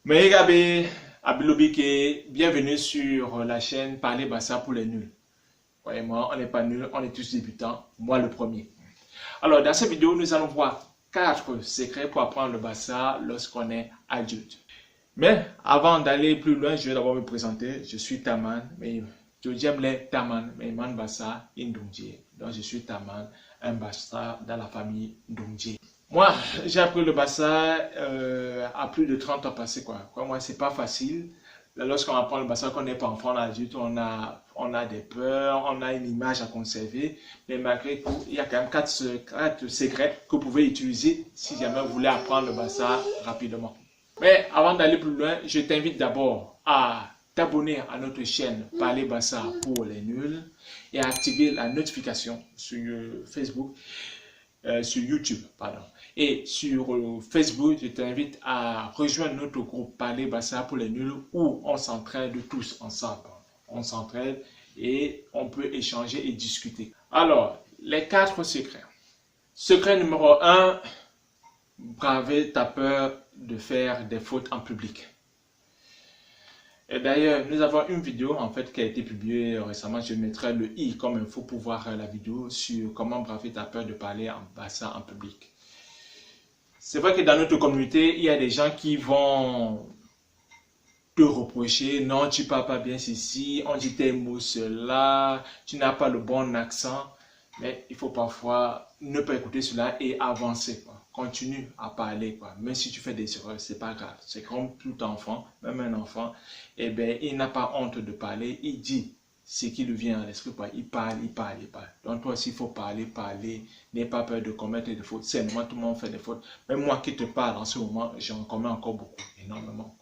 Megabe Abilobike, bienvenue sur la chaîne Parler Bassa pour les nuls. Croyez-moi, on n'est pas nuls, on est tous débutants, moi le premier. Alors, dans cette vidéo, nous allons voir 4 secrets pour apprendre le Bassa lorsqu'on est adulte. Mais avant d'aller plus loin, je vais d'abord me présenter. Je suis Taman, mais j'aime les Taman, mais Man Bassa Ndungje. Donc, je suis Taman, un Bassa dans la famille Ndungje. Moi, j'ai appris le Bassa à plus de 30 ans passés, quoi. Moi, c'est pas facile. Lorsqu'on apprend le Bassa, qu'on n'est pas enfant, adulte, on a des peurs, on a une image à conserver. Mais malgré tout, il y a quand même 4 secrets que vous pouvez utiliser si jamais vous voulez apprendre le Bassa rapidement. Mais avant d'aller plus loin, je t'invite d'abord à t'abonner à notre chaîne Parler Bassa pour les nuls et à activer la notification sur Facebook. Sur YouTube, pardon. Et sur Facebook, je t'invite à rejoindre notre groupe Parler Bassa pour les nuls où on s'entraide tous ensemble. On s'entraide et on peut échanger et discuter. Alors, les 4 secrets. Secret numéro 1, braver ta peur de faire des fautes en public. Et d'ailleurs, nous avons une vidéo en fait qui a été publiée récemment. Je mettrai le i comme info pour voir la vidéo sur comment braver ta peur de parler en Bassa en public. C'est vrai que dans notre communauté, il y a des gens qui vont te reprocher, non, tu parles pas bien ceci, on dit tes mots cela, tu n'as pas le bon accent. Mais il faut parfois ne pas écouter cela et avancer, quoi. Continue à parler, quoi. Même si tu fais des erreurs, c'est pas grave. C'est comme tout enfant, même un enfant, eh bien, il n'a pas honte de parler. Il dit ce qui lui vient à l'esprit, quoi. Il parle. Donc toi aussi, il faut parler. N'aie pas peur de commettre des fautes. C'est normal, tout le monde fait des fautes. Même moi qui te parle en ce moment, j'en commets encore beaucoup, énormément.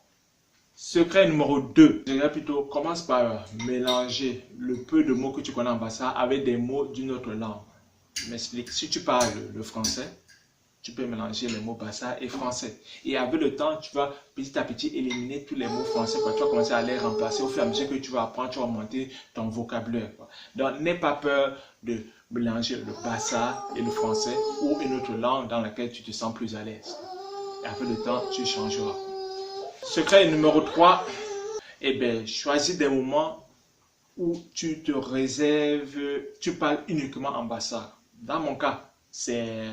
Secret numéro 2, je dirais plutôt, commence par mélanger le peu de mots que tu connais en Bassa avec des mots d'une autre langue. Je m'explique. Si tu parles le français, tu peux mélanger les mots Bassa et français. Et avec le temps, tu vas petit à petit éliminer tous les mots français, quoi. Tu vas commencer à les remplacer au fur et à mesure que tu vas apprendre, tu vas augmenter ton vocabulaire, quoi. Donc, n'aie pas peur de mélanger le Bassa et le français ou une autre langue dans laquelle tu te sens plus à l'aise. Et avec le temps, tu changeras. Secret numéro 3, eh bien, choisis des moments où tu te réserves, tu parles uniquement en Bassa. Dans mon cas, c'est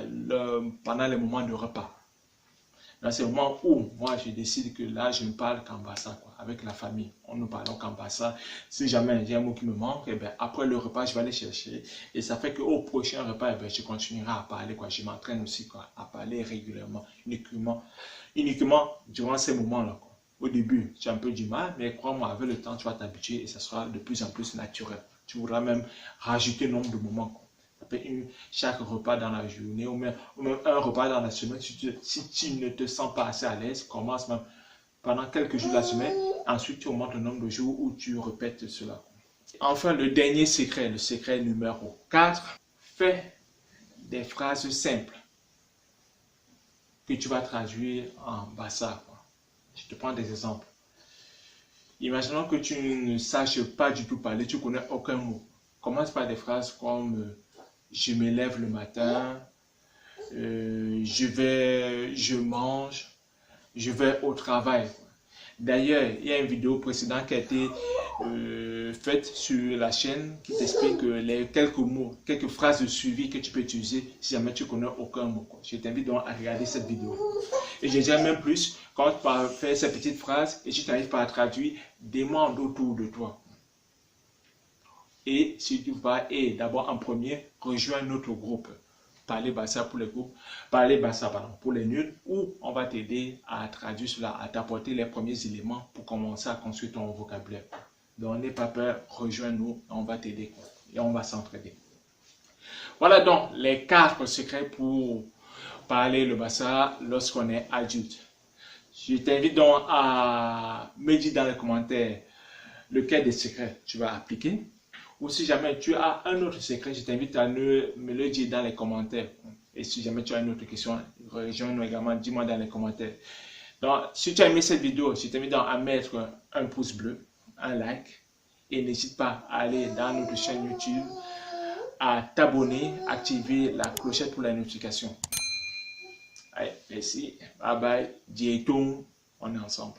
pendant les moments de repas. Dans ces moments où moi je décide que là je ne parle qu'en Bassa, quoi. Avec la famille, on ne parle qu'en Bassa. Si jamais j'ai un mot qui me manque, eh bien, après le repas, je vais aller chercher. Et ça fait qu'au prochain repas, eh bien, je continuerai à parler, quoi. Je m'entraîne aussi, quoi, à parler régulièrement, uniquement durant ces moments-là, quoi. Au début, tu as un peu du mal, mais crois-moi, avec le temps, tu vas t'habituer et ça sera de plus en plus naturel. Tu voudras même rajouter le nombre de moments, quoi. Chaque repas dans la journée ou même un repas dans la semaine, si tu ne te sens pas assez à l'aise, commence même pendant quelques jours de la semaine, ensuite tu augmentes le nombre de jours où tu répètes cela. Enfin, le dernier secret, le secret numéro 4, fais des phrases simples que tu vas traduire en Bassa, quoi. Je te prends des exemples. Imaginons que tu ne saches pas du tout parler, tu ne connais aucun mot. Commence par des phrases comme je me lève le matin, je mange, je vais au travail. D'ailleurs, il y a une vidéo précédente qui a été faite sur la chaîne qui t'explique les quelques mots, quelques phrases de suivi que tu peux utiliser si jamais tu connais aucun mot, quoi. Je t'invite donc à regarder cette vidéo. Et je dirais même plus, quand tu vas faire ces petites phrases et tu n'arrives pas à traduire, demande autour de toi. Et si tu vas, et d'abord en premier, rejoins notre groupe. Parler Bassa pour les groupes, Parler Bassa pour les nuls, où on va t'aider à traduire cela, à t'apporter les premiers éléments pour commencer à construire ton vocabulaire. Donc n'aie pas peur, rejoins-nous, on va t'aider et on va s'entraider. Voilà donc les 4 secrets pour parler le Bassa lorsqu'on est adulte. Je t'invite donc à me dire dans les commentaires lequel des secrets tu vas appliquer. Ou si jamais tu as un autre secret, je t'invite à me le dire dans les commentaires. Et si jamais tu as une autre question, rejoins-nous également, dis-moi dans les commentaires. Donc, si tu as aimé cette vidéo, je t'invite à mettre un pouce bleu, un like. Et n'hésite pas à aller dans notre chaîne YouTube, à t'abonner, activer la clochette pour la notification. Allez, merci, bye bye, Dieton, on est ensemble.